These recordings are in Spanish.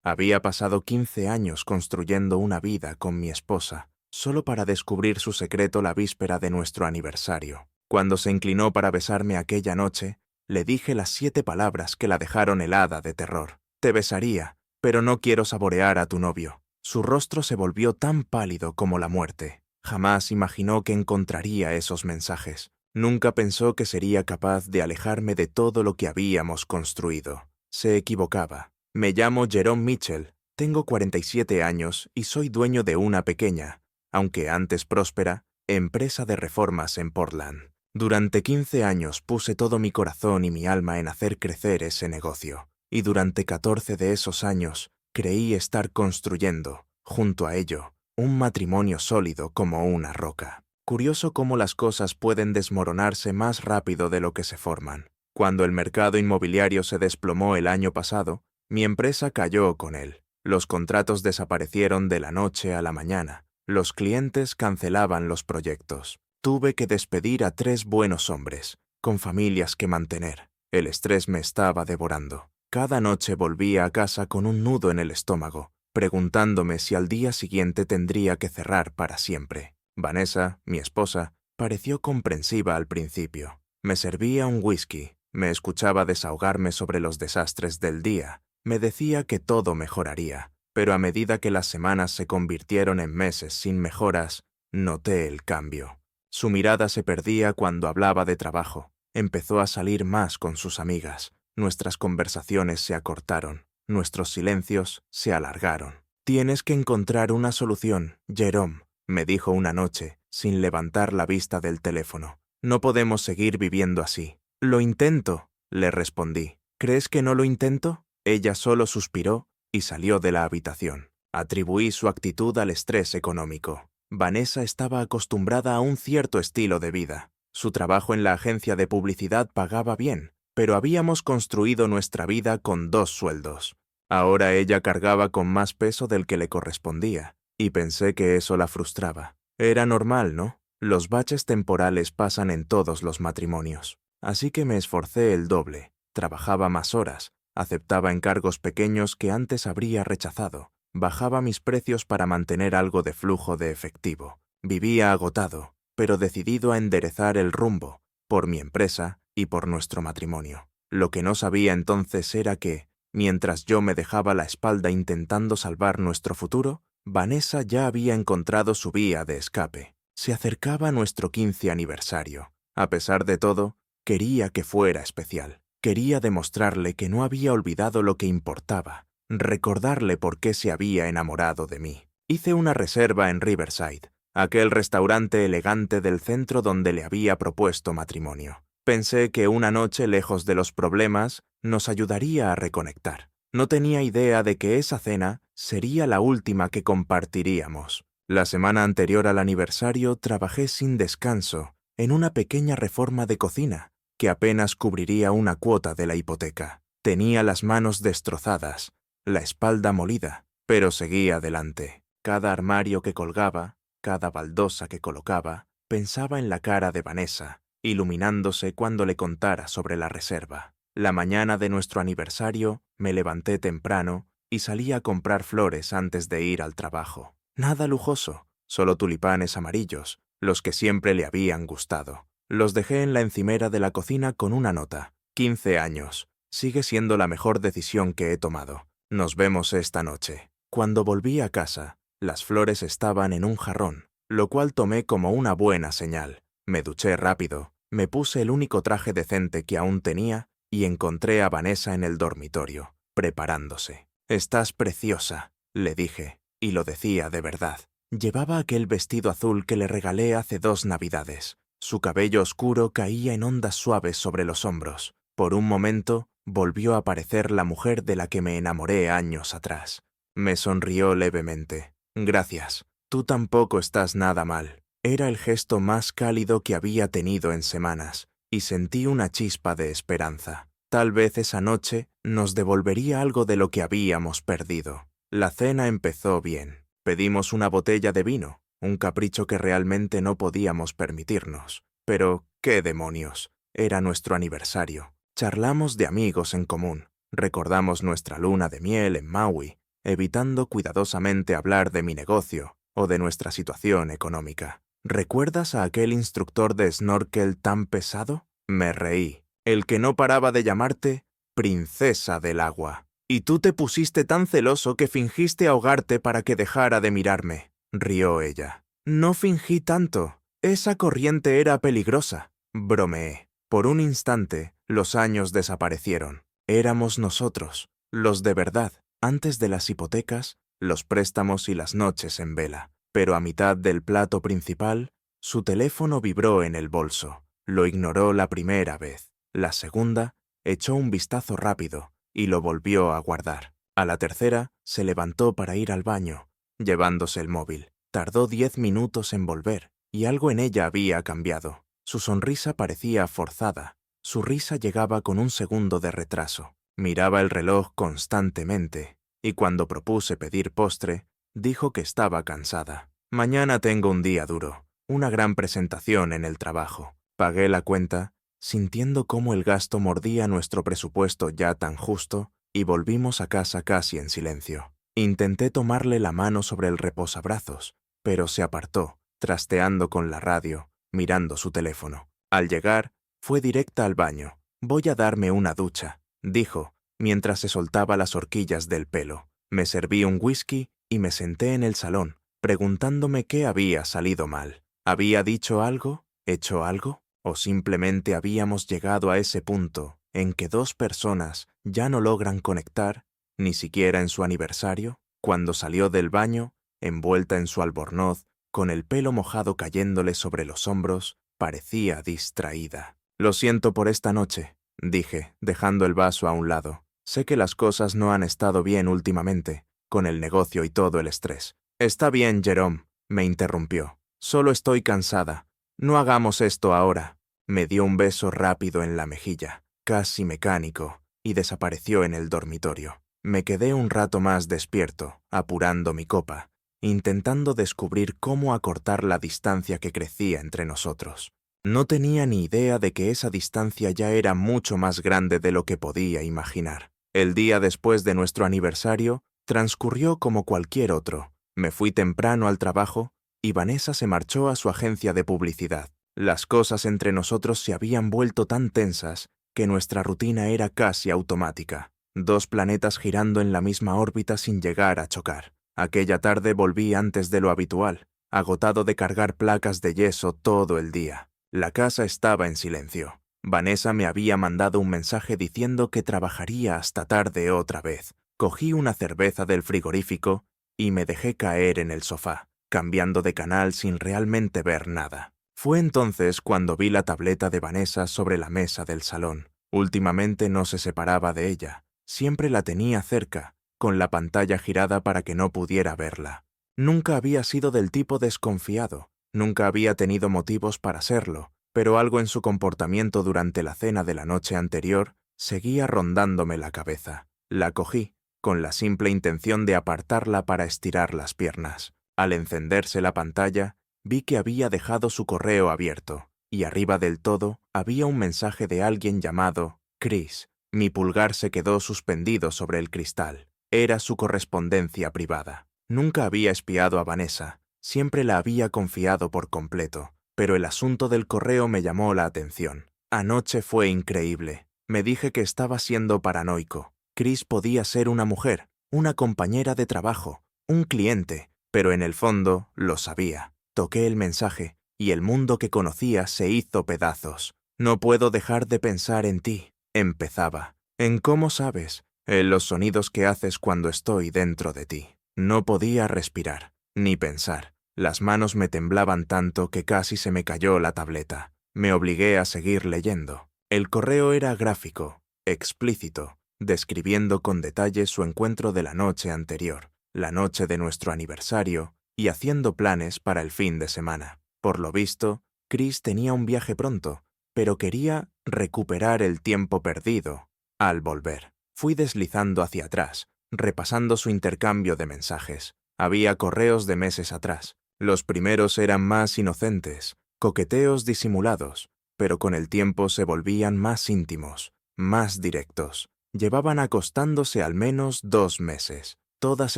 Había pasado 15 años construyendo una vida con mi esposa, solo para descubrir su secreto la víspera de nuestro aniversario. Cuando se inclinó para besarme aquella noche, le dije las 7 palabras que la dejaron helada de terror. Te besaría, pero no quiero saborear a tu novio. Su rostro se volvió tan pálido como la muerte. Jamás imaginó que encontraría esos mensajes. Nunca pensó que sería capaz de alejarme de todo lo que habíamos construido. Se equivocaba. Me llamo Jerome Mitchell, tengo 47 años y soy dueño de una pequeña, aunque antes próspera, empresa de reformas en Portland. Durante 15 años puse todo mi corazón y mi alma en hacer crecer ese negocio, y durante 14 de esos años creí estar construyendo, junto a ello, un matrimonio sólido como una roca. Curioso cómo las cosas pueden desmoronarse más rápido de lo que se forman. Cuando el mercado inmobiliario se desplomó el año pasado, mi empresa cayó con él. Los contratos desaparecieron de la noche a la mañana. Los clientes cancelaban los proyectos. Tuve que despedir a 3 buenos hombres, con familias que mantener. El estrés me estaba devorando. Cada noche volvía a casa con un nudo en el estómago, preguntándome si al día siguiente tendría que cerrar para siempre. Vanessa, mi esposa, pareció comprensiva al principio. Me servía un whisky, me escuchaba desahogarme sobre los desastres del día. Me decía que todo mejoraría, pero a medida que las semanas se convirtieron en meses sin mejoras, noté el cambio. Su mirada se perdía cuando hablaba de trabajo. Empezó a salir más con sus amigas. Nuestras conversaciones se acortaron. Nuestros silencios se alargaron. Tienes que encontrar una solución, Jerome, me dijo una noche, sin levantar la vista del teléfono. No podemos seguir viviendo así. Lo intento, le respondí. ¿Crees que no lo intento? Ella solo suspiró y salió de la habitación. Atribuí su actitud al estrés económico. Vanessa estaba acostumbrada a un cierto estilo de vida. Su trabajo en la agencia de publicidad pagaba bien, pero habíamos construido nuestra vida con 2 sueldos. Ahora ella cargaba con más peso del que le correspondía, y pensé que eso la frustraba. Era normal, ¿no? Los baches temporales pasan en todos los matrimonios. Así que me esforcé el doble, trabajaba más horas, aceptaba encargos pequeños que antes habría rechazado, bajaba mis precios para mantener algo de flujo de efectivo. Vivía agotado, pero decidido a enderezar el rumbo, por mi empresa y por nuestro matrimonio. Lo que no sabía entonces era que, mientras yo me dejaba la espalda intentando salvar nuestro futuro, Vanessa ya había encontrado su vía de escape. Se acercaba nuestro 15 aniversario. A pesar de todo, quería que fuera especial. Quería demostrarle que no había olvidado lo que importaba, recordarle por qué se había enamorado de mí. Hice una reserva en Riverside, aquel restaurante elegante del centro donde le había propuesto matrimonio. Pensé que una noche lejos de los problemas nos ayudaría a reconectar. No tenía idea de que esa cena sería la última que compartiríamos. La semana anterior al aniversario trabajé sin descanso en una pequeña reforma de cocina que apenas cubriría una cuota de la hipoteca. Tenía las manos destrozadas, la espalda molida, pero seguía adelante. Cada armario que colgaba, cada baldosa que colocaba, pensaba en la cara de Vanessa, iluminándose cuando le contara sobre la reserva. La mañana de nuestro aniversario me levanté temprano y salí a comprar flores antes de ir al trabajo. Nada lujoso, solo tulipanes amarillos, los que siempre le habían gustado. Los dejé en la encimera de la cocina con una nota. 15 años. Sigue siendo la mejor decisión que he tomado. Nos vemos esta noche. Cuando volví a casa, las flores estaban en un jarrón, lo cual tomé como una buena señal. Me duché rápido, me puse el único traje decente que aún tenía y encontré a Vanessa en el dormitorio, preparándose. «Estás preciosa», le dije, y lo decía de verdad. Llevaba aquel vestido azul que le regalé hace 2 navidades. Su cabello oscuro caía en ondas suaves sobre los hombros. Por un momento, volvió a aparecer la mujer de la que me enamoré años atrás. Me sonrió levemente. «Gracias. Tú tampoco estás nada mal». Era el gesto más cálido que había tenido en semanas, y sentí una chispa de esperanza. Tal vez esa noche nos devolvería algo de lo que habíamos perdido. La cena empezó bien. Pedimos una botella de vino, un capricho que realmente no podíamos permitirnos. Pero, ¿qué demonios? Era nuestro aniversario. Charlamos de amigos en común. Recordamos nuestra luna de miel en Maui, evitando cuidadosamente hablar de mi negocio o de nuestra situación económica. ¿Recuerdas a aquel instructor de snorkel tan pesado? Me reí. El que no paraba de llamarte princesa del agua. Y tú te pusiste tan celoso que fingiste ahogarte para que dejara de mirarme, rió ella. No fingí tanto. Esa corriente era peligrosa, bromeé. Por un instante, los años desaparecieron. Éramos nosotros, los de verdad, antes de las hipotecas, los préstamos y las noches en vela. Pero a mitad del plato principal, su teléfono vibró en el bolso. Lo ignoró la primera vez. La segunda, echó un vistazo rápido y lo volvió a guardar. A la tercera, se levantó para ir al baño, llevándose el móvil. Tardó 10 minutos en volver, y algo en ella había cambiado. Su sonrisa parecía forzada. Su risa llegaba con un segundo de retraso. Miraba el reloj constantemente, y cuando propuse pedir postre, dijo que estaba cansada. Mañana tengo un día duro, una gran presentación en el trabajo. Pagué la cuenta, sintiendo cómo el gasto mordía nuestro presupuesto ya tan justo, y volvimos a casa casi en silencio. Intenté tomarle la mano sobre el reposabrazos, pero se apartó, trasteando con la radio, mirando su teléfono. Al llegar, fue directa al baño. «Voy a darme una ducha», dijo, mientras se soltaba las horquillas del pelo. Me serví un whisky y me senté en el salón, preguntándome qué había salido mal. ¿Había dicho algo? ¿Hecho algo? ¿O simplemente habíamos llegado a ese punto en que dos personas ya no logran conectar, ni siquiera en su aniversario? Cuando salió del baño, envuelta en su albornoz, con el pelo mojado cayéndole sobre los hombros, parecía distraída. «Lo siento por esta noche», dije, dejando el vaso a un lado. «Sé que las cosas no han estado bien últimamente, con el negocio y todo el estrés». «Está bien, Jerome», me interrumpió. «Solo estoy cansada. No hagamos esto ahora». Me dio un beso rápido en la mejilla, casi mecánico, y desapareció en el dormitorio. Me quedé un rato más despierto, apurando mi copa, intentando descubrir cómo acortar la distancia que crecía entre nosotros. No tenía ni idea de que esa distancia ya era mucho más grande de lo que podía imaginar. El día después de nuestro aniversario transcurrió como cualquier otro. Me fui temprano al trabajo y Vanessa se marchó a su agencia de publicidad. Las cosas entre nosotros se habían vuelto tan tensas que nuestra rutina era casi automática. Dos planetas girando en la misma órbita sin llegar a chocar. Aquella tarde volví antes de lo habitual, agotado de cargar placas de yeso todo el día. La casa estaba en silencio. Vanessa me había mandado un mensaje diciendo que trabajaría hasta tarde otra vez. Cogí una cerveza del frigorífico y me dejé caer en el sofá, cambiando de canal sin realmente ver nada. Fue entonces cuando vi la tableta de Vanessa sobre la mesa del salón. Últimamente no se separaba de ella. Siempre la tenía cerca, con la pantalla girada para que no pudiera verla. Nunca había sido del tipo desconfiado, nunca había tenido motivos para serlo, pero algo en su comportamiento durante la cena de la noche anterior seguía rondándome la cabeza. La cogí, con la simple intención de apartarla para estirar las piernas. Al encenderse la pantalla, vi que había dejado su correo abierto, y arriba del todo había un mensaje de alguien llamado Chris. Mi pulgar se quedó suspendido sobre el cristal. Era su correspondencia privada. Nunca había espiado a Vanessa, siempre la había confiado por completo, pero el asunto del correo me llamó la atención. Anoche fue increíble. Me dije que estaba siendo paranoico. Chris podía ser una mujer, una compañera de trabajo, un cliente, pero en el fondo lo sabía. Toqué el mensaje y el mundo que conocía se hizo pedazos. «No puedo dejar de pensar en ti», empezaba. «¿En cómo sabes?» «En los sonidos que haces cuando estoy dentro de ti». No podía respirar, ni pensar. Las manos me temblaban tanto que casi se me cayó la tableta. Me obligué a seguir leyendo. El correo era gráfico, explícito, describiendo con detalle su encuentro de la noche anterior, la noche de nuestro aniversario, y haciendo planes para el fin de semana. Por lo visto, Chris tenía un viaje pronto, pero quería recuperar el tiempo perdido al volver. Fui deslizando hacia atrás, repasando su intercambio de mensajes. Había correos de meses atrás. Los primeros eran más inocentes, coqueteos disimulados, pero con el tiempo se volvían más íntimos, más directos. Llevaban acostándose al menos 2 meses. Todas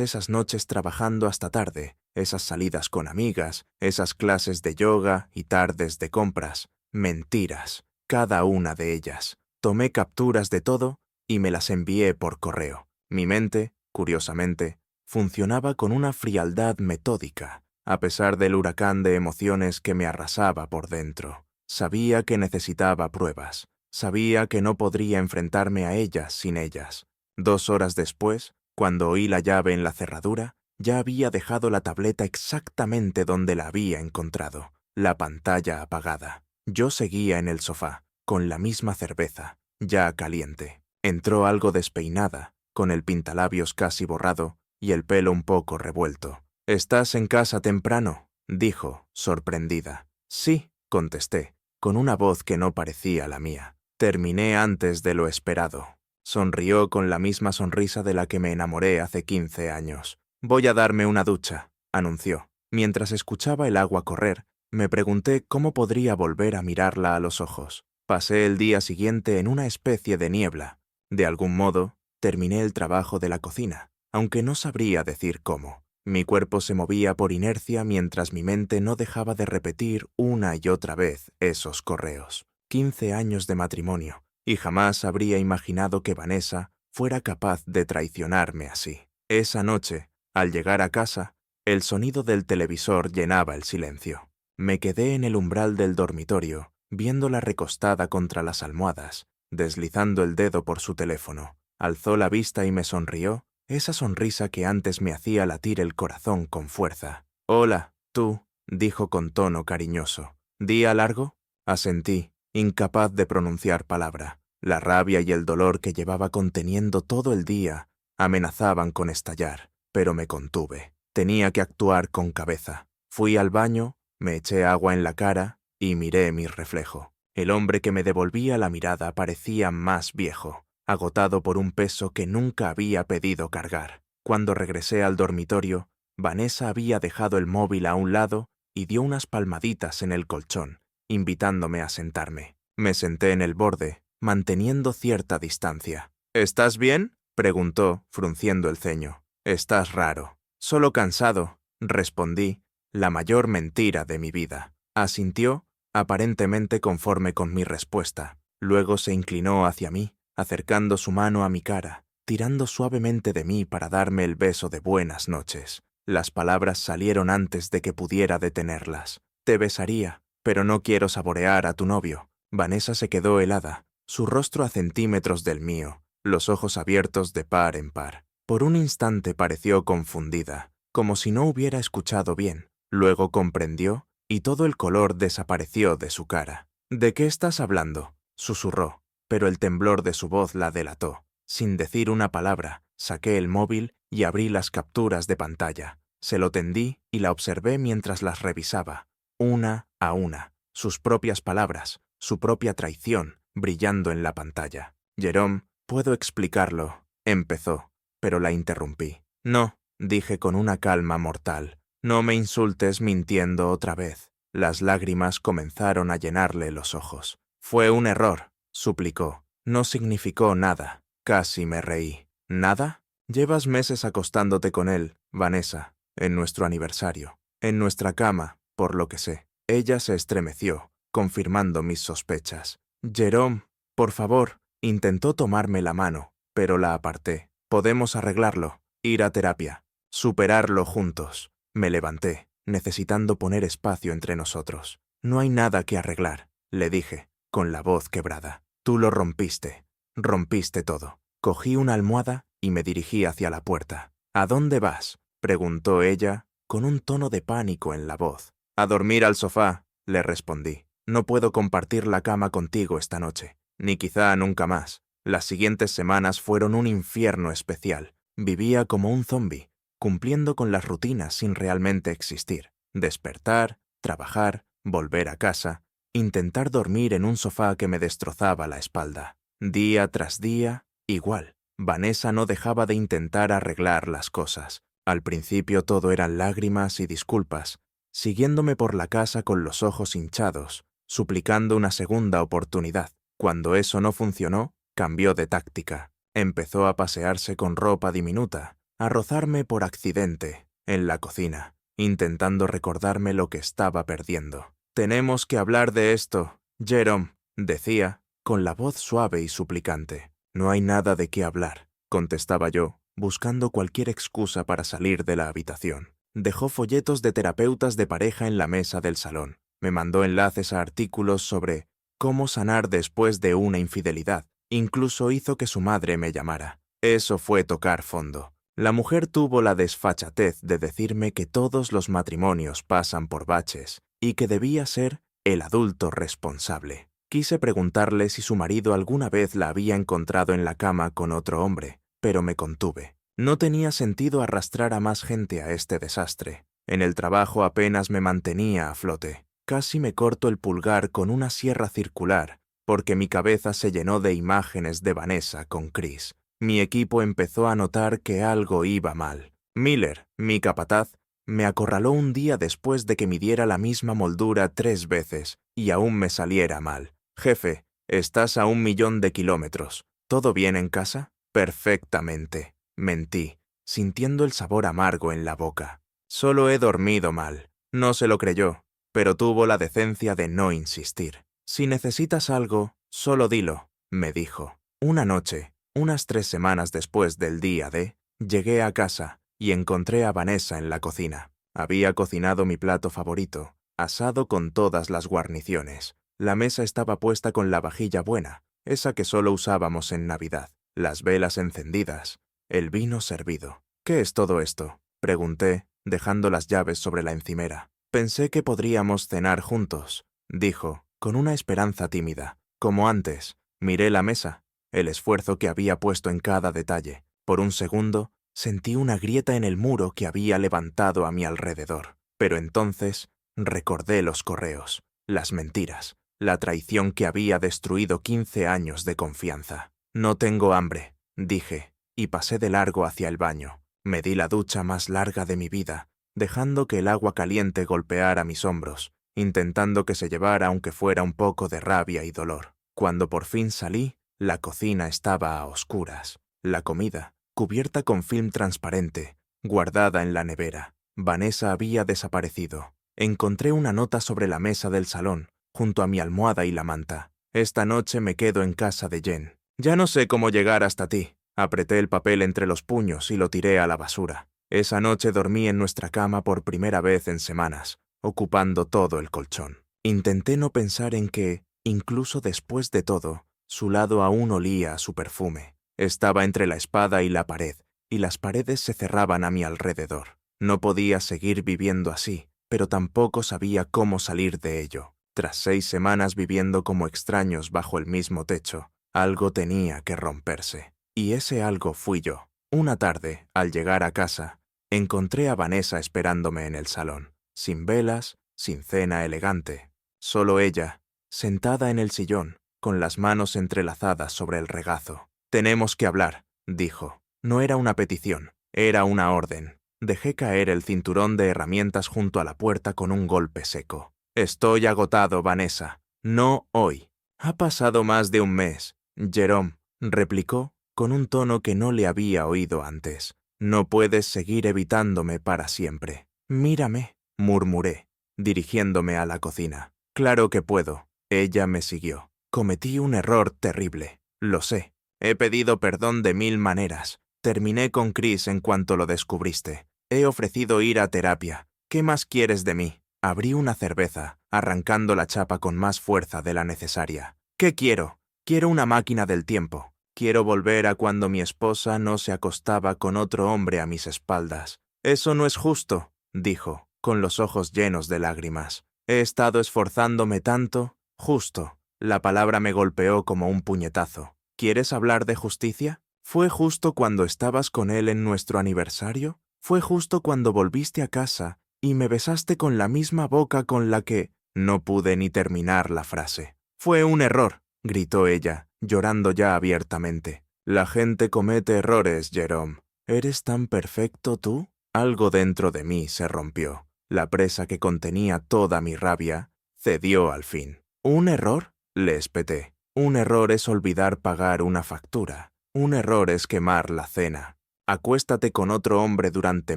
esas noches trabajando hasta tarde, esas salidas con amigas, esas clases de yoga y tardes de compras. Mentiras, cada una de ellas. Tomé capturas de todo y me las envié por correo. Mi mente, curiosamente, funcionaba con una frialdad metódica, a pesar del huracán de emociones que me arrasaba por dentro. Sabía que necesitaba pruebas. Sabía que no podría enfrentarme a ellas sin ellas. 2 horas después, cuando oí la llave en la cerradura, ya había dejado la tableta exactamente donde la había encontrado, la pantalla apagada. Yo seguía en el sofá, con la misma cerveza, ya caliente. Entró algo despeinada, con el pintalabios casi borrado y el pelo un poco revuelto. «¿Estás en casa temprano?», dijo, sorprendida. «Sí», contesté, con una voz que no parecía la mía. «Terminé antes de lo esperado». Sonrió con la misma sonrisa de la que me enamoré hace 15 años. «Voy a darme una ducha», anunció. Mientras escuchaba el agua correr, me pregunté cómo podría volver a mirarla a los ojos. Pasé el día siguiente en una especie de niebla. De algún modo, terminé el trabajo de la cocina, aunque no sabría decir cómo. Mi cuerpo se movía por inercia mientras mi mente no dejaba de repetir una y otra vez esos correos. 15 años de matrimonio, y jamás habría imaginado que Vanessa fuera capaz de traicionarme así. Esa noche, al llegar a casa, el sonido del televisor llenaba el silencio. Me quedé en el umbral del dormitorio, viéndola recostada contra las almohadas, deslizando el dedo por su teléfono. Alzó la vista y me sonrió, esa sonrisa que antes me hacía latir el corazón con fuerza. «Hola, tú», dijo con tono cariñoso. «¿Día largo?». Asentí, incapaz de pronunciar palabra. La rabia y el dolor que llevaba conteniendo todo el día amenazaban con estallar, pero me contuve. Tenía que actuar con cabeza. Fui al baño, me eché agua en la cara y miré mi reflejo. El hombre que me devolvía la mirada parecía más viejo, agotado por un peso que nunca había pedido cargar. Cuando regresé al dormitorio, Vanessa había dejado el móvil a un lado y dio unas palmaditas en el colchón, invitándome a sentarme. Me senté en el borde, manteniendo cierta distancia. «¿Estás bien?», preguntó, frunciendo el ceño. «Estás raro». «Solo cansado», respondí, la mayor mentira de mi vida. Asintió, aparentemente conforme con mi respuesta. Luego se inclinó hacia mí, acercando su mano a mi cara, tirando suavemente de mí para darme el beso de buenas noches. Las palabras salieron antes de que pudiera detenerlas. «Te besaría, pero no quiero saborear a tu novio». Vanessa se quedó helada, su rostro a centímetros del mío, los ojos abiertos de par en par. Por un instante pareció confundida, como si no hubiera escuchado bien. Luego comprendió y todo el color desapareció de su cara. «¿De qué estás hablando?», susurró, pero el temblor de su voz la delató. Sin decir una palabra, saqué el móvil y abrí las capturas de pantalla. Se lo tendí y la observé mientras las revisaba, una a una, sus propias palabras, su propia traición, brillando en la pantalla. «Jerome, puedo explicarlo», empezó, pero la interrumpí. «No», dije con una calma mortal. «No me insultes mintiendo otra vez». Las lágrimas comenzaron a llenarle los ojos. «Fue un error», suplicó. «No significó nada». Casi me reí. «¿Nada? Llevas meses acostándote con él, Vanessa, en nuestro aniversario, en nuestra cama, por lo que sé». Ella se estremeció, confirmando mis sospechas. «Jerome, por favor», intentó tomarme la mano, pero la aparté. «Podemos arreglarlo, ir a terapia, superarlo juntos». Me levanté, necesitando poner espacio entre nosotros. «No hay nada que arreglar», le dije, con la voz quebrada. «Tú lo rompiste. Rompiste todo». Cogí una almohada y me dirigí hacia la puerta. «¿A dónde vas?», preguntó ella, con un tono de pánico en la voz. «A dormir al sofá», le respondí. «No puedo compartir la cama contigo esta noche, ni quizá nunca más». Las siguientes semanas fueron un infierno especial. Vivía como un zombi, cumpliendo con las rutinas sin realmente existir. Despertar, trabajar, volver a casa, intentar dormir en un sofá que me destrozaba la espalda. Día tras día, igual. Vanessa no dejaba de intentar arreglar las cosas. Al principio todo eran lágrimas y disculpas, siguiéndome por la casa con los ojos hinchados, suplicando una segunda oportunidad. Cuando eso no funcionó, cambió de táctica. Empezó a pasearse con ropa diminuta, a rozarme por accidente en la cocina, intentando recordarme lo que estaba perdiendo. «Tenemos que hablar de esto, Jerome», decía, con la voz suave y suplicante. «No hay nada de qué hablar», contestaba yo, buscando cualquier excusa para salir de la habitación. Dejó folletos de terapeutas de pareja en la mesa del salón. Me mandó enlaces a artículos sobre cómo sanar después de una infidelidad. Incluso hizo que su madre me llamara. Eso fue tocar fondo. La mujer tuvo la desfachatez de decirme que todos los matrimonios pasan por baches y que debía ser el adulto responsable. Quise preguntarle si su marido alguna vez la había encontrado en la cama con otro hombre, pero me contuve. No tenía sentido arrastrar a más gente a este desastre. En el trabajo apenas me mantenía a flote. Casi me corto el pulgar con una sierra circular, porque mi cabeza se llenó de imágenes de Vanessa con Chris. Mi equipo empezó a notar que algo iba mal. Miller, mi capataz, me acorraló un día después de que midiera la misma moldura 3 veces y aún me saliera mal. «Jefe, estás a 1.000.000 de kilómetros. ¿Todo bien en casa?» «Perfectamente», mentí, sintiendo el sabor amargo en la boca. «Solo he dormido mal». No se lo creyó, pero tuvo la decencia de no insistir. «Si necesitas algo, solo dilo», me dijo. Una noche, unas 3 semanas después del día D, llegué a casa y encontré a Vanessa en la cocina. Había cocinado mi plato favorito, asado con todas las guarniciones. La mesa estaba puesta con la vajilla buena, esa que solo usábamos en Navidad, las velas encendidas, el vino servido. «¿Qué es todo esto?», pregunté, dejando las llaves sobre la encimera. «Pensé que podríamos cenar juntos», dijo, con una esperanza tímida. Como antes, miré la mesa, el esfuerzo que había puesto en cada detalle. Por un segundo, sentí una grieta en el muro que había levantado a mi alrededor. Pero entonces recordé los correos, las mentiras, la traición que había destruido 15 años de confianza. «No tengo hambre», dije, y pasé de largo hacia el baño. Me di la ducha más larga de mi vida, dejando que el agua caliente golpeara mis hombros, intentando que se llevara aunque fuera un poco de rabia y dolor. Cuando por fin salí, la cocina estaba a oscuras. La comida, cubierta con film transparente, guardada en la nevera. Vanessa había desaparecido. Encontré una nota sobre la mesa del salón, junto a mi almohada y la manta. «Esta noche me quedo en casa de Jen. Ya no sé cómo llegar hasta ti». Apreté el papel entre los puños y lo tiré a la basura. Esa noche dormí en nuestra cama por primera vez en semanas, ocupando todo el colchón. Intenté no pensar en que, incluso después de todo, su lado aún olía a su perfume. Estaba entre la espada y la pared, y las paredes se cerraban a mi alrededor. No podía seguir viviendo así, pero tampoco sabía cómo salir de ello. Tras 6 semanas viviendo como extraños bajo el mismo techo, algo tenía que romperse. Y ese algo fui yo. Una tarde, al llegar a casa, encontré a Vanessa esperándome en el salón, sin velas, sin cena elegante. Solo ella, sentada en el sillón, con las manos entrelazadas sobre el regazo. «Tenemos que hablar», dijo. No era una petición, era una orden. Dejé caer el cinturón de herramientas junto a la puerta con un golpe seco. «Estoy agotado, Vanessa. No hoy». «Ha pasado más de un mes», Jerome replicó con un tono que no le había oído antes. «No puedes seguir evitándome para siempre». «Mírame», murmuré, dirigiéndome a la cocina. «Claro que puedo». Ella me siguió. «Cometí un error terrible. Lo sé. He pedido perdón de 1000 maneras. Terminé con Chris en cuanto lo descubriste. He ofrecido ir a terapia. ¿Qué más quieres de mí?» Abrí una cerveza, arrancando la chapa con más fuerza de la necesaria. «¿Qué quiero? Quiero una máquina del tiempo. Quiero volver a cuando mi esposa no se acostaba con otro hombre a mis espaldas». «Eso no es justo», dijo, con los ojos llenos de lágrimas. «He estado esforzándome tanto». «Justo». La palabra me golpeó como un puñetazo. «¿Quieres hablar de justicia? ¿Fue justo cuando estabas con él en nuestro aniversario? ¿Fue justo cuando volviste a casa y me besaste con la misma boca con la que...?» No pude ni terminar la frase. «Fue un error», gritó ella, llorando ya abiertamente. «La gente comete errores, Jerome. ¿Eres tan perfecto tú?» Algo dentro de mí se rompió. La presa que contenía toda mi rabia cedió al fin. «¿Un error?», le espeté. «Un error es olvidar pagar una factura. Un error es quemar la cena». acuéstate con otro hombre durante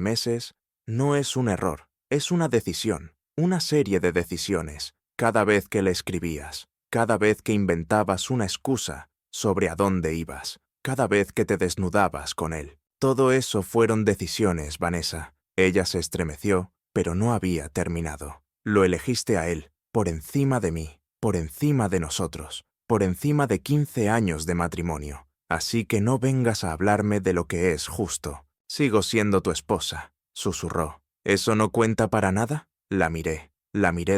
meses, no es un error, es una decisión, una serie de decisiones. Cada vez que le escribías, cada vez que inventabas una excusa sobre a dónde ibas, cada vez que te desnudabas con él. Todo eso fueron decisiones, Vanessa. Ella se estremeció, pero no había terminado. Lo elegiste a él, por encima de mí, por encima de nosotros, por encima de 15 años de matrimonio. Así que no vengas a hablarme de lo que es justo. Sigo siendo tu esposa, susurró. ¿Eso no cuenta para nada? La miré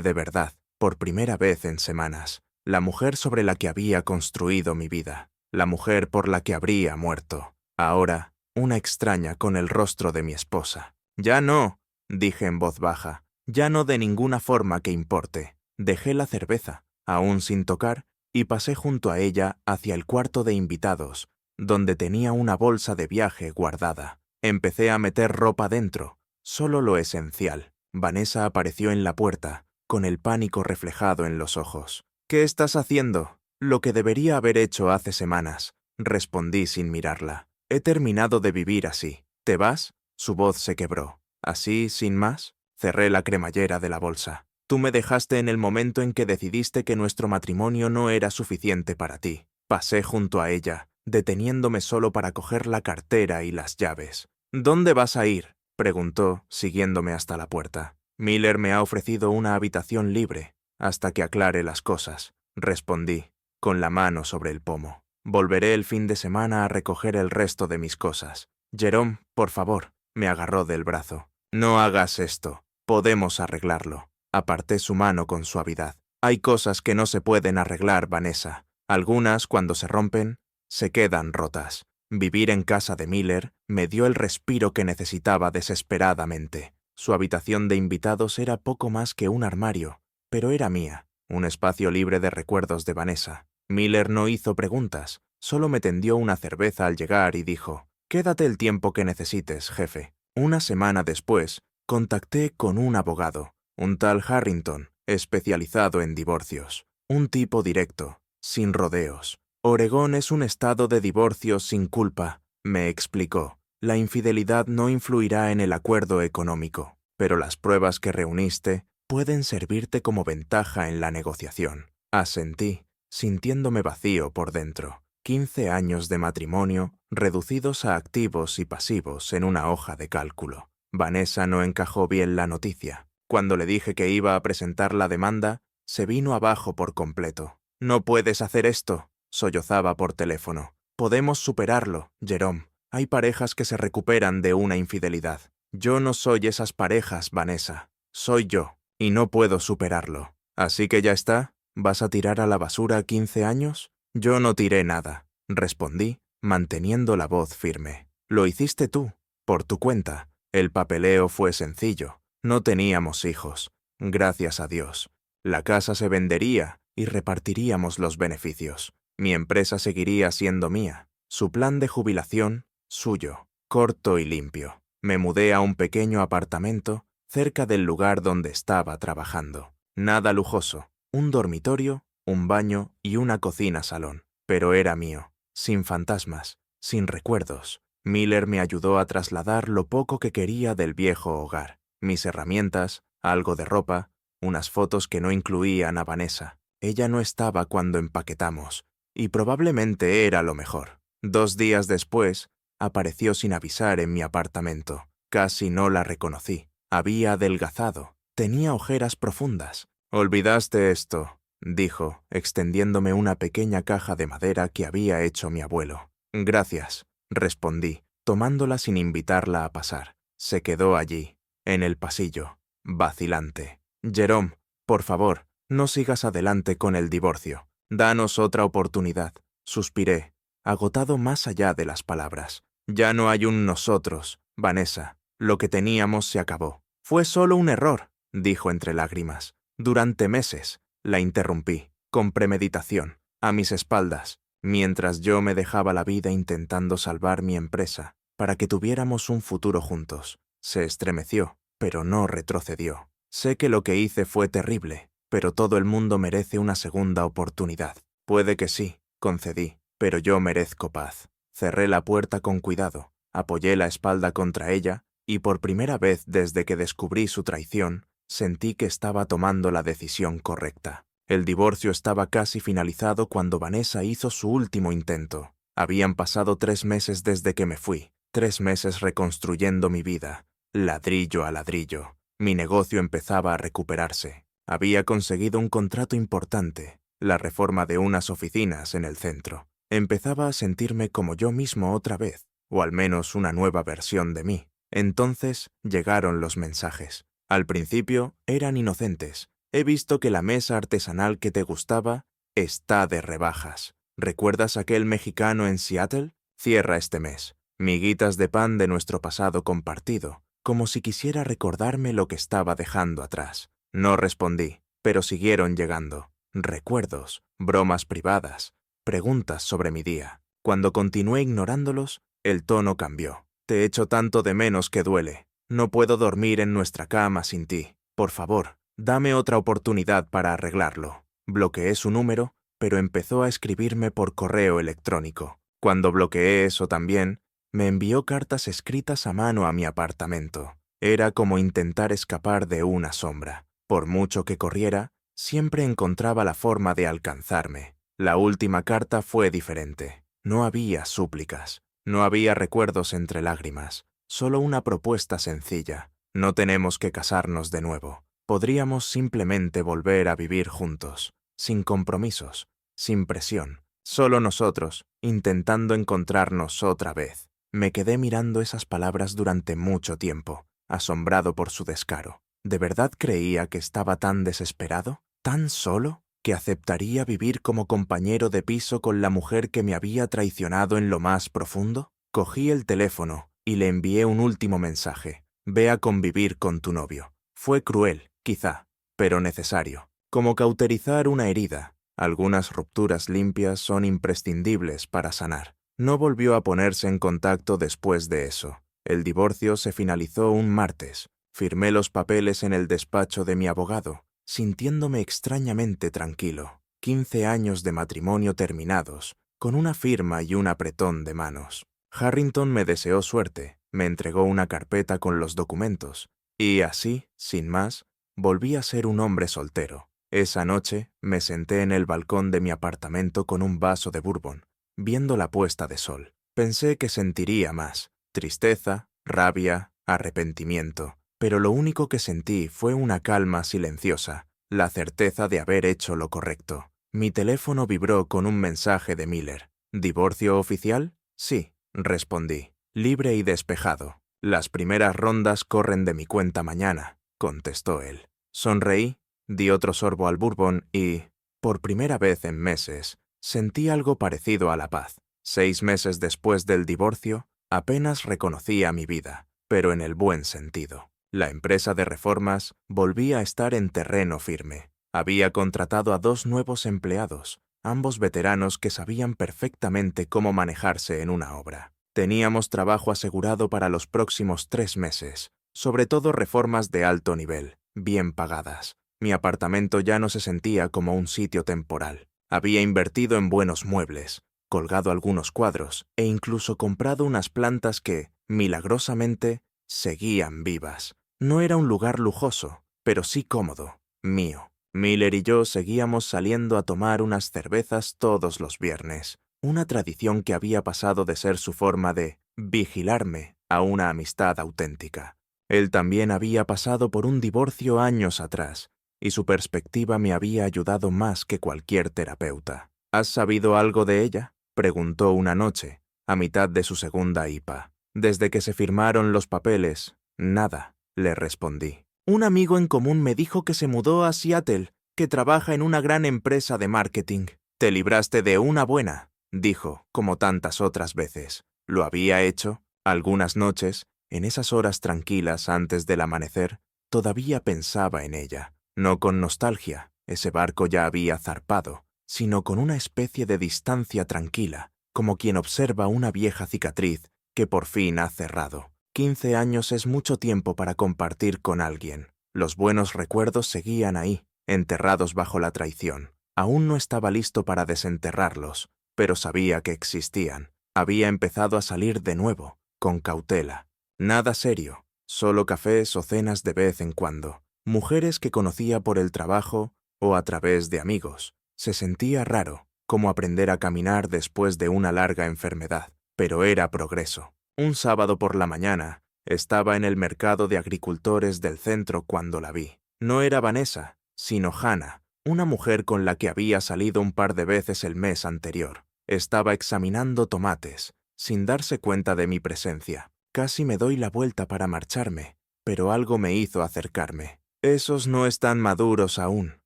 de verdad, por primera vez en semanas. La mujer sobre la que había construido mi vida, la mujer por la que habría muerto. Ahora, una extraña con el rostro de mi esposa. Ya no, dije en voz baja, ya no de ninguna forma que importe. Dejé la cerveza, aún sin tocar, y pasé junto a ella hacia el cuarto de invitados, donde tenía una bolsa de viaje guardada. Empecé a meter ropa dentro, solo lo esencial. Vanessa apareció en la puerta, con el pánico reflejado en los ojos. ¿Qué estás haciendo? Lo que debería haber hecho hace semanas, respondí sin mirarla. He terminado de vivir así. ¿Te vas? Su voz se quebró. ¿Así, sin más? Cerré la cremallera de la bolsa. Tú me dejaste en el momento en que decidiste que nuestro matrimonio no era suficiente para ti. Pasé junto a ella, deteniéndome solo para coger la cartera y las llaves. ¿Dónde vas a ir?, preguntó, siguiéndome hasta la puerta. Miller me ha ofrecido una habitación libre, hasta que aclare las cosas, respondí, con la mano sobre el pomo. Volveré el fin de semana a recoger el resto de mis cosas. Jerome, por favor, me agarró del brazo. No hagas esto. Podemos arreglarlo. Aparté su mano con suavidad. Hay cosas que no se pueden arreglar, Vanessa. Algunas, cuando se rompen, se quedan rotas. Vivir en casa de Miller me dio el respiro que necesitaba desesperadamente. Su habitación de invitados era poco más que un armario, pero era mía, un espacio libre de recuerdos de Vanessa. Miller no hizo preguntas, solo me tendió una cerveza al llegar y dijo: «Quédate el tiempo que necesites, jefe». Una semana después, contacté con un abogado, un tal Harrington, especializado en divorcios. Un tipo directo, sin rodeos. Oregón es un estado de divorcio sin culpa, me explicó. La infidelidad no influirá en el acuerdo económico, pero las pruebas que reuniste pueden servirte como ventaja en la negociación. Asentí, sintiéndome vacío por dentro. 15 años de matrimonio reducidos a activos y pasivos en una hoja de cálculo. Vanessa no encajó bien la noticia. Cuando le dije que iba a presentar la demanda, se vino abajo por completo. «No puedes hacer esto», sollozaba por teléfono. «Podemos superarlo, Jerome. Hay parejas que se recuperan de una infidelidad. Yo no soy esas parejas, Vanessa. Soy yo, y no puedo superarlo. Así que ya está. ¿Vas a tirar a la basura 15 años? Yo no tiré nada», respondí, manteniendo la voz firme. «Lo hiciste tú, por tu cuenta. El papeleo fue sencillo. No teníamos hijos. Gracias a Dios. La casa se vendería y repartiríamos los beneficios. Mi empresa seguiría siendo mía. Su plan de jubilación, suyo. Corto y limpio. Me mudé a un pequeño apartamento cerca del lugar donde estaba trabajando. Nada lujoso. Un dormitorio, un baño y una cocina-salón. Pero era mío. Sin fantasmas. Sin recuerdos. Miller me ayudó a trasladar lo poco que quería del viejo hogar. Mis herramientas, algo de ropa, unas fotos que no incluían a Vanessa. Ella no estaba cuando empaquetamos, y probablemente era lo mejor. 2 días después, apareció sin avisar en mi apartamento. Casi no la reconocí. Había adelgazado. Tenía ojeras profundas. «Olvidaste esto», dijo, extendiéndome una pequeña caja de madera que había hecho mi abuelo. «Gracias», respondí, tomándola sin invitarla a pasar. Se quedó allí, en el pasillo, vacilante. «Jerome, por favor, no sigas adelante con el divorcio. Danos otra oportunidad», suspiré, agotado más allá de las palabras. «Ya no hay un nosotros, Vanessa. Lo que teníamos se acabó». «Fue solo un error», dijo entre lágrimas. «Durante meses», la interrumpí, con premeditación, a mis espaldas, mientras yo me dejaba la vida intentando salvar mi empresa para que tuviéramos un futuro juntos. Se estremeció, pero no retrocedió. «Sé que lo que hice fue terrible, pero todo el mundo merece una segunda oportunidad». «Puede que sí», concedí, «pero yo merezco paz». Cerré la puerta con cuidado, Apoyé la espalda contra ella y por primera vez desde que descubrí su traición, sentí que estaba tomando la decisión correcta. El divorcio estaba casi finalizado cuando Vanessa hizo su último intento. Habían pasado 3 meses desde que me fui, 3 meses reconstruyendo mi vida, ladrillo a ladrillo. Mi negocio empezaba a recuperarse. Había conseguido un contrato importante, la reforma de unas oficinas en el centro. Empezaba a sentirme como yo mismo otra vez, o al menos una nueva versión de mí. Entonces llegaron los mensajes. Al principio eran inocentes. He visto que la mesa artesanal que te gustaba está de rebajas. ¿Recuerdas aquel mexicano en Seattle? Cierra este mes. Miguitas de pan de nuestro pasado compartido, como si quisiera recordarme lo que estaba dejando atrás. No respondí, pero siguieron llegando. Recuerdos, bromas privadas, preguntas sobre mi día. Cuando continué ignorándolos, el tono cambió. Te echo tanto de menos que duele. No puedo dormir en nuestra cama sin ti. Por favor, dame otra oportunidad para arreglarlo. Bloqueé su número, pero empezó a escribirme por correo electrónico. Cuando bloqueé eso también, me envió cartas escritas a mano a mi apartamento. Era como intentar escapar de una sombra. Por mucho que corriera, siempre encontraba la forma de alcanzarme. La última carta fue diferente. No había súplicas. No había recuerdos entre lágrimas. Solo una propuesta sencilla. No tenemos que casarnos de nuevo. Podríamos simplemente volver a vivir juntos, sin compromisos, sin presión. Solo nosotros, intentando encontrarnos otra vez. Me quedé mirando esas palabras durante mucho tiempo, asombrado por su descaro. ¿De verdad creía que estaba tan desesperado? ¿Tan solo? ¿Que aceptaría vivir como compañero de piso con la mujer que me había traicionado en lo más profundo? Cogí el teléfono y le envié un último mensaje. Ve a convivir con tu novio. Fue cruel, quizá, pero necesario. Como cauterizar una herida. Algunas rupturas limpias son imprescindibles para sanar. No volvió a ponerse en contacto después de eso. El divorcio se finalizó un martes. Firmé los papeles en el despacho de mi abogado, sintiéndome extrañamente tranquilo. 15 años de matrimonio terminados, con una firma y un apretón de manos. Harrington me deseó suerte, me entregó una carpeta con los documentos, y así, sin más, volví a ser un hombre soltero. Esa noche me senté en el balcón de mi apartamento con un vaso de bourbon, viendo la puesta de sol. Pensé que sentiría más, tristeza, rabia, arrepentimiento, pero lo único que sentí fue una calma silenciosa, la certeza de haber hecho lo correcto. Mi teléfono vibró con un mensaje de Miller. ¿Divorcio oficial? Sí, respondí, libre y despejado. Las primeras rondas corren de mi cuenta mañana, contestó él. Sonreí, di otro sorbo al bourbon y, por primera vez en meses, sentí algo parecido a la paz. 6 meses después del divorcio, apenas reconocía mi vida, pero en el buen sentido. La empresa de reformas volvía a estar en terreno firme. Había contratado a 2 nuevos empleados, ambos veteranos que sabían perfectamente cómo manejarse en una obra. Teníamos trabajo asegurado para los próximos 3 meses, sobre todo reformas de alto nivel, bien pagadas. Mi apartamento ya no se sentía como un sitio temporal. Había invertido en buenos muebles, colgado algunos cuadros e incluso comprado unas plantas que, milagrosamente, seguían vivas. No era un lugar lujoso, pero sí cómodo, mío. Miller y yo seguíamos saliendo a tomar unas cervezas todos los viernes, una tradición que había pasado de ser su forma de vigilarme a una amistad auténtica. Él también había pasado por un divorcio años atrás, y su perspectiva me había ayudado más que cualquier terapeuta. ¿Has sabido algo de ella?, preguntó una noche, a mitad de su segunda IPA. Desde que se firmaron los papeles, nada, le respondí. Un amigo en común me dijo que se mudó a Seattle, que trabaja en una gran empresa de marketing. Te libraste de una buena, dijo, como tantas otras veces. ¿Lo había hecho? Algunas noches, en esas horas tranquilas antes del amanecer, todavía pensaba en ella. No con nostalgia, ese barco ya había zarpado, sino con una especie de distancia tranquila, como quien observa una vieja cicatriz que por fin ha cerrado. 15 años es mucho tiempo para compartir con alguien. Los buenos recuerdos seguían ahí, enterrados bajo la traición. Aún no estaba listo para desenterrarlos, pero sabía que existían. Había empezado a salir de nuevo, con cautela. Nada serio, solo cafés o cenas de vez en cuando. Mujeres que conocía por el trabajo o a través de amigos. Se sentía raro, como aprender a caminar después de una larga enfermedad, pero era progreso. Un sábado por la mañana, estaba en el mercado de agricultores del centro cuando la vi. No era Vanessa, sino Hannah, una mujer con la que había salido un par de veces el mes anterior. Estaba examinando tomates, sin darse cuenta de mi presencia. Casi me doy la vuelta para marcharme, pero algo me hizo acercarme. «Esos no están maduros aún»,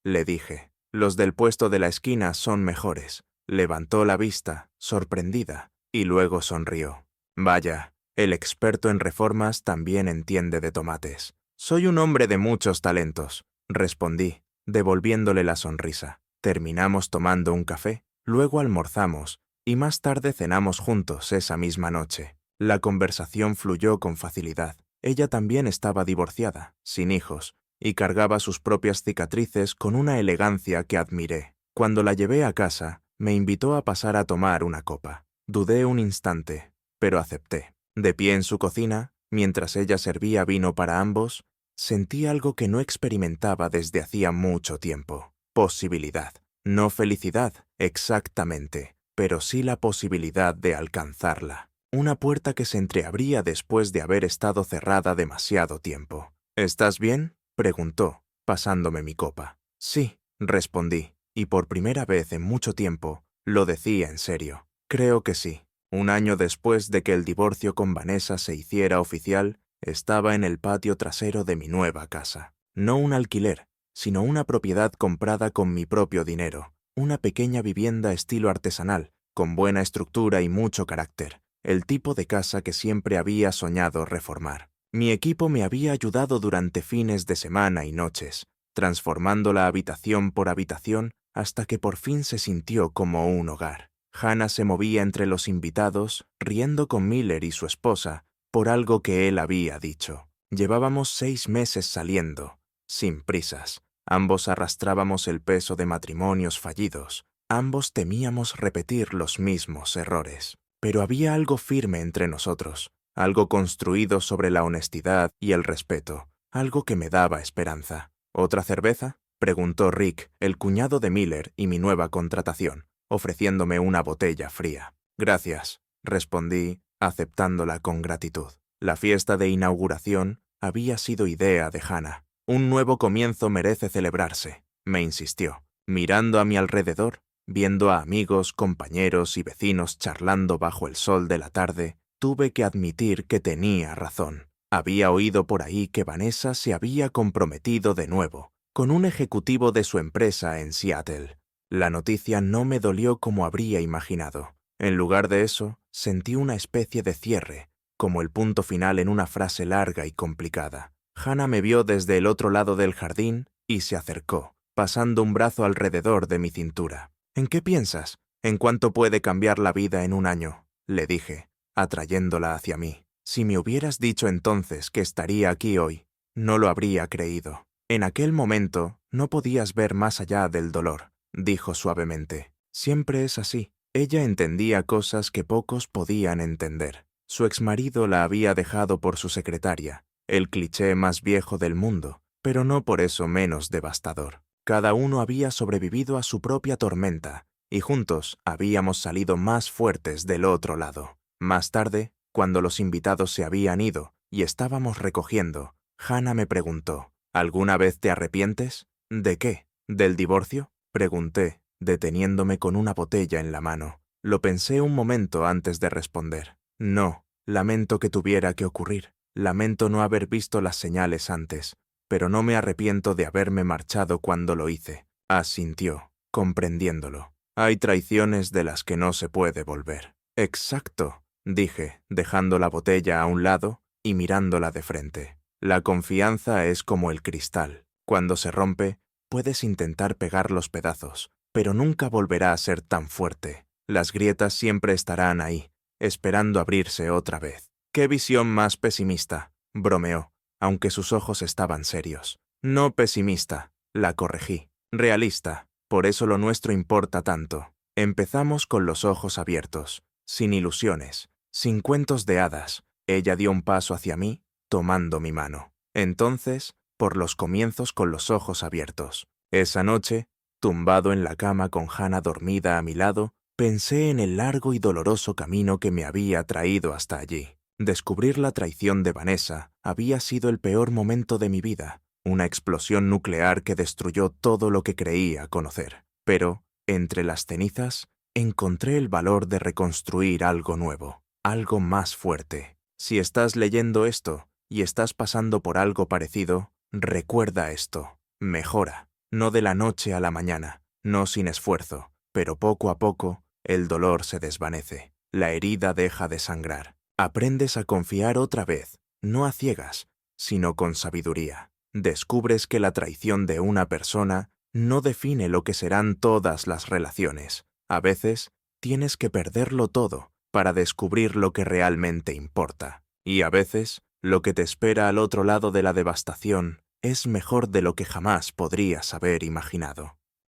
le dije. «Los del puesto de la esquina son mejores». Levantó la vista, sorprendida, y luego sonrió. «Vaya, el experto en reformas también entiende de tomates». «Soy un hombre de muchos talentos», respondí, devolviéndole la sonrisa. Terminamos tomando un café, luego almorzamos, y más tarde cenamos juntos esa misma noche. La conversación fluyó con facilidad. Ella también estaba divorciada, sin hijos, y cargaba sus propias cicatrices con una elegancia que admiré. Cuando la llevé a casa, me invitó a pasar a tomar una copa. Dudé un instante, pero acepté. De pie en su cocina, mientras ella servía vino para ambos, sentí algo que no experimentaba desde hacía mucho tiempo. Posibilidad. No felicidad, exactamente, pero sí la posibilidad de alcanzarla. Una puerta que se entreabría después de haber estado cerrada demasiado tiempo. «¿Estás bien?», preguntó, pasándome mi copa. «Sí», respondí, y por primera vez en mucho tiempo, lo decía en serio. «Creo que sí». Un año después de que el divorcio con Vanessa se hiciera oficial, estaba en el patio trasero de mi nueva casa. No un alquiler, sino una propiedad comprada con mi propio dinero. Una pequeña vivienda estilo artesanal, con buena estructura y mucho carácter. El tipo de casa que siempre había soñado reformar. Mi equipo me había ayudado durante fines de semana y noches, transformándola habitación por habitación hasta que por fin se sintió como un hogar. Hannah se movía entre los invitados, riendo con Miller y su esposa, por algo que él había dicho. Llevábamos 6 meses saliendo, sin prisas. Ambos arrastrábamos el peso de matrimonios fallidos. Ambos temíamos repetir los mismos errores. Pero había algo firme entre nosotros, algo construido sobre la honestidad y el respeto, algo que me daba esperanza. «¿Otra cerveza?», preguntó Rick, el cuñado de Miller y mi nueva contratación, ofreciéndome una botella fría. «Gracias», respondí, aceptándola con gratitud. La fiesta de inauguración había sido idea de Hannah. «Un nuevo comienzo merece celebrarse», me insistió. Mirando a mi alrededor, viendo a amigos, compañeros y vecinos charlando bajo el sol de la tarde, tuve que admitir que tenía razón. Había oído por ahí que Vanessa se había comprometido de nuevo, con un ejecutivo de su empresa en Seattle. La noticia no me dolió como habría imaginado. En lugar de eso, sentí una especie de cierre, como el punto final en una frase larga y complicada. Hannah me vio desde el otro lado del jardín y se acercó, pasando un brazo alrededor de mi cintura. «¿En qué piensas? ¿En cuánto puede cambiar la vida en un año?», le dije, atrayéndola hacia mí. «Si me hubieras dicho entonces que estaría aquí hoy, no lo habría creído». «En aquel momento no podías ver más allá del dolor», dijo suavemente. «Siempre es así». Ella entendía cosas que pocos podían entender. Su exmarido la había dejado por su secretaria, el cliché más viejo del mundo, pero no por eso menos devastador. Cada uno había sobrevivido a su propia tormenta, y juntos habíamos salido más fuertes del otro lado. Más tarde, cuando los invitados se habían ido y estábamos recogiendo, Hannah me preguntó: «¿Alguna vez te arrepientes?». «¿De qué? ¿Del divorcio?», pregunté, deteniéndome con una botella en la mano. Lo pensé un momento antes de responder. «No, lamento que tuviera que ocurrir. Lamento no haber visto las señales antes, pero no me arrepiento de haberme marchado cuando lo hice», asintió, comprendiéndolo. «Hay traiciones de las que no se puede volver». «Exacto», dije, dejando la botella a un lado y mirándola de frente. «La confianza es como el cristal. Cuando se rompe, puedes intentar pegar los pedazos, pero nunca volverá a ser tan fuerte. Las grietas siempre estarán ahí, esperando abrirse otra vez». «Qué visión más pesimista», bromeó, aunque sus ojos estaban serios. «No pesimista», la corregí. «Realista. Por eso lo nuestro importa tanto». Empezamos con los ojos abiertos, sin ilusiones, sin cuentos de hadas, Ella dio un paso hacia mí, tomando mi mano. Entonces, por los comienzos con los ojos abiertos. Esa noche, tumbado en la cama con Hannah dormida a mi lado, pensé en el largo y doloroso camino que me había traído hasta allí. Descubrir la traición de Vanessa había sido el peor momento de mi vida, una explosión nuclear que destruyó todo lo que creía conocer. Pero, entre las cenizas, encontré el valor de reconstruir algo nuevo, algo más fuerte. Si estás leyendo esto y estás pasando por algo parecido, recuerda esto. Mejora, no de la noche a la mañana, no sin esfuerzo, pero poco a poco el dolor se desvanece, la herida deja de sangrar. Aprendes a confiar otra vez, no a ciegas, sino con sabiduría. Descubres que la traición de una persona no define lo que serán todas las relaciones. A veces, tienes que perderlo todo para descubrir lo que realmente importa. Y a veces, lo que te espera al otro lado de la devastación es mejor de lo que jamás podrías haber imaginado.